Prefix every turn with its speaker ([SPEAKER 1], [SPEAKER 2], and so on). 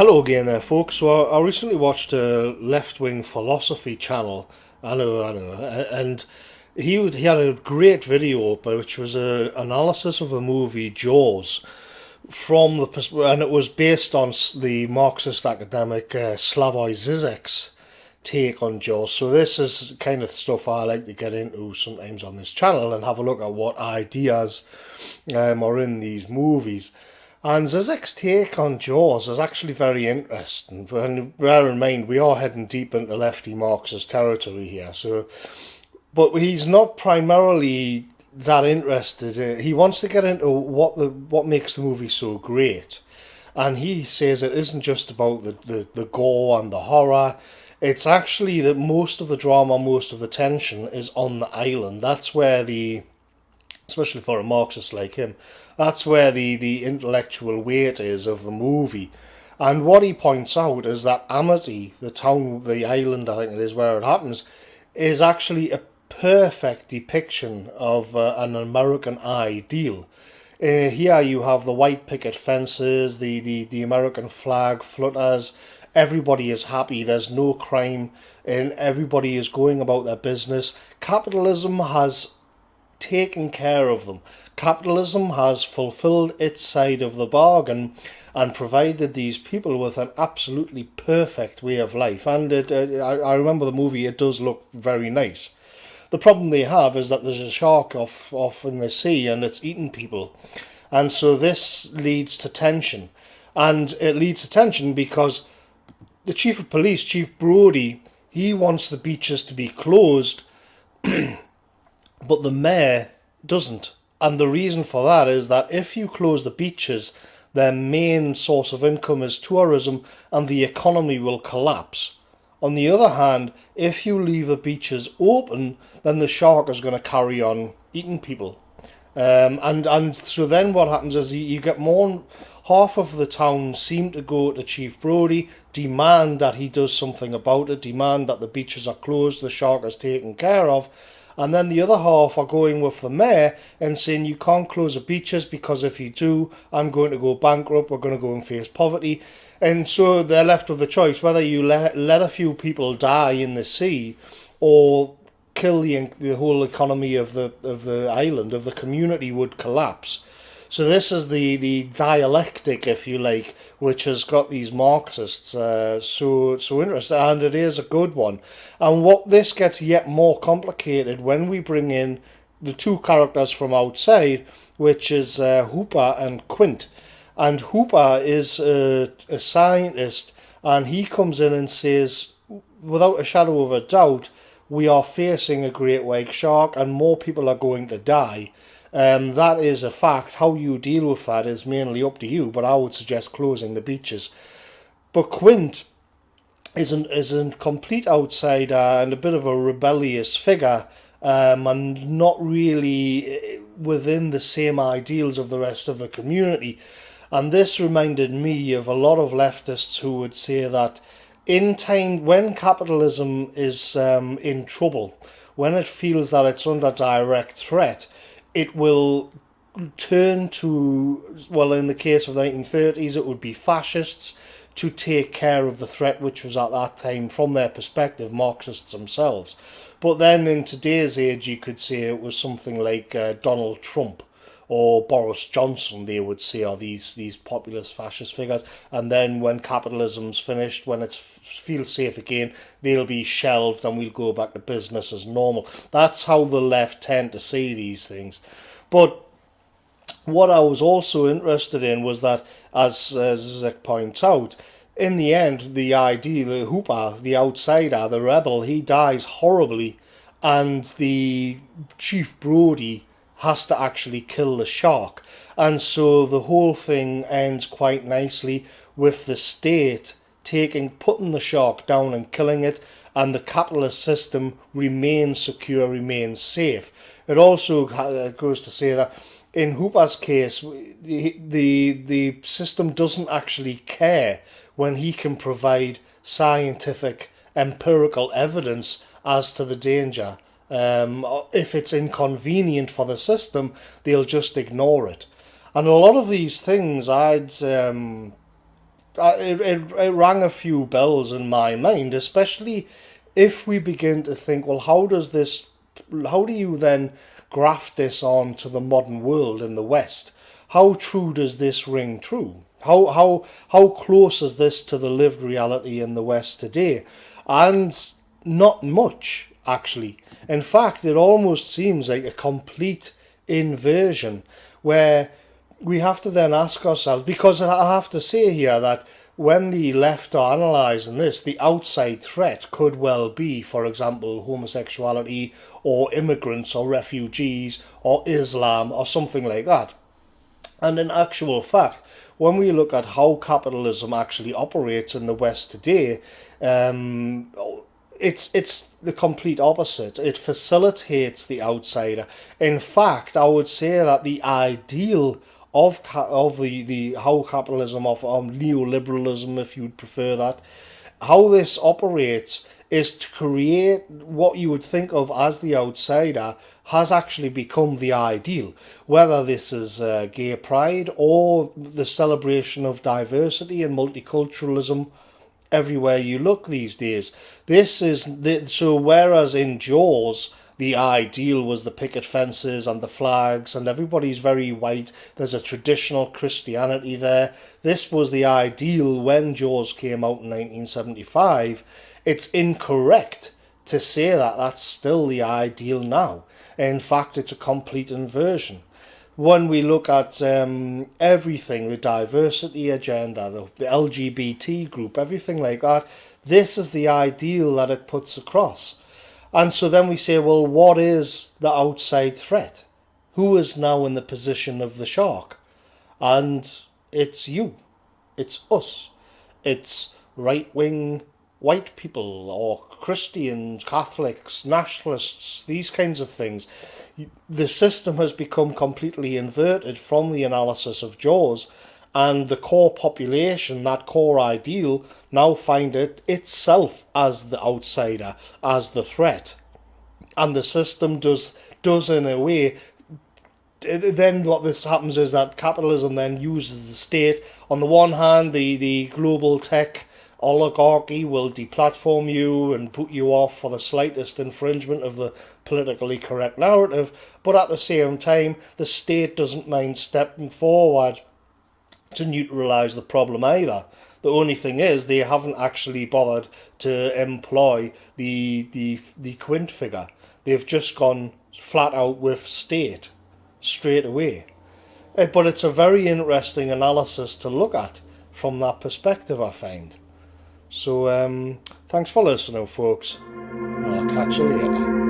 [SPEAKER 1] Hello again there, folks. So I recently watched a left-wing philosophy channel. I know, and he had a great video up, which was a analysis of the movie Jaws from and it was based on the Marxist academic Slavoj Zizek's take on Jaws. So this is kind of stuff I like to get into sometimes on this channel and have a look at what ideas are in these movies. And Zizek's take on Jaws is actually very interesting. And bear in mind, we are heading deep into lefty Marxist territory here. But he's not primarily that interested. He wants to get into what makes the movie so great. And he says it isn't just about the gore and the horror. It's actually that most of the drama, most of the tension is on the island. That's where especially for a Marxist like him, that's where the intellectual weight is of the movie. And what he points out is that Amity, the island I think it is where it happens, is actually a perfect depiction of an American ideal. Here you have the white picket fences, the American flag flutters, everybody is happy, there's no crime, and everybody is going about their business. Capitalism has taken care of them. Capitalism has fulfilled its side of the bargain and provided these people with an absolutely perfect way of life. And I remember the movie, it does look very nice. The problem they have is that there's a shark off in the sea and it's eating people. And so this leads to tension. And it leads to tension because the chief of police, Chief Brody, he wants the beaches to be closed, but the mayor doesn't. And the reason for that is that if you close the beaches, their main source of income is tourism and the economy will collapse. On the other hand, if you leave the beaches open, then the shark is going to carry on eating people. And so then what happens is you get more. Half of the town seem to go to Chief Brody, demand that he does something about it, demand that the beaches are closed, the shark is taken care of. And then the other half are going with the mayor and saying you can't close the beaches because if you do, I'm going to go bankrupt, we're going to go and face poverty. And so they're left with the choice whether you let a few people die in the sea or kill the whole economy of the island, of the community would collapse. So this is the dialectic, if you like, which has got these Marxists so interested, and it is a good one. And what this gets yet more complicated when we bring in the two characters from outside, which is Hooper and Quint. And Hooper is a scientist, and he comes in and says, without a shadow of a doubt, we are facing a great white shark and more people are going to die. That is a fact. How you deal with that is mainly up to you, but I would suggest closing the beaches. But Quint is a complete outsider and a bit of a rebellious figure, and not really within the same ideals of the rest of the community. And this reminded me of a lot of leftists who would say that in time, when capitalism is in trouble, when it feels that it's under direct threat, it will turn to, well, in the case of the 1930s, it would be fascists to take care of the threat, which was at that time, from their perspective, Marxists themselves. But then in today's age, you could say it was something like Donald Trump or Boris Johnson, they would say, are these populist fascist figures. And then when capitalism's finished, when it feels safe again, they'll be shelved and we'll go back to business as normal. That's how the left tend to see these things. But what I was also interested in was that, as Zizek points out, in the end, the ideal, the Hooper, the outsider, the rebel, he dies horribly, and the Chief Brody has to actually kill the shark. And so the whole thing ends quite nicely with the state putting the shark down and killing it, and the capitalist system remains secure, remains safe. It also goes to say that in Hooper's case, the system doesn't actually care when he can provide scientific, empirical evidence as to the danger. If it's inconvenient for the system, they'll just ignore it. And a lot of these things I'd it rang a few bells in my mind, especially if we begin to think, well, how do you then graft this on to the modern world in the West? How true does this ring true? How close is this to the lived reality in the West today? And not much, actually. In fact, it almost seems like a complete inversion where we have to then ask ourselves, because I have to say here that when the left are analysing this, the outside threat could well be, for example, homosexuality or immigrants or refugees or Islam or something like that. And in actual fact, when we look at how capitalism actually operates in the West today, it's the complete opposite. It facilitates the outsider. In fact, I would say that the ideal of the how capitalism of neoliberalism, if you'd prefer that, how this operates is to create what you would think of as the outsider has actually become the ideal. Whether this is gay pride or the celebration of diversity and multiculturalism everywhere you look these days. So whereas in Jaws the ideal was the picket fences and the flags and everybody's very white, there's a traditional Christianity there. This was the ideal when Jaws came out in 1975. It's incorrect to say that that's still the ideal now. In fact, it's a complete inversion. When we look at everything, the diversity agenda, the LGBT group, everything like that, this is the ideal that it puts across. And so then we say, well, what is the outside threat? Who is now in the position of the shark? And it's you. It's us. It's right-wing white people or Christians, Catholics, nationalists, these kinds of things. The system has become completely inverted from the analysis of Jaws, and the core population, that core ideal, now find it itself as the outsider, as the threat. And the system does in a way. Then what this happens is that capitalism then uses the state. On the one hand, the global tech oligarchy will deplatform you and put you off for the slightest infringement of the politically correct narrative, but at the same time, the state doesn't mind stepping forward to neutralise the problem either. The only thing is they haven't actually bothered to employ the quint figure. They've just gone flat out with state straight away. But it's a very interesting analysis to look at from that perspective, I find. So thanks for listening, folks. I'll catch you later.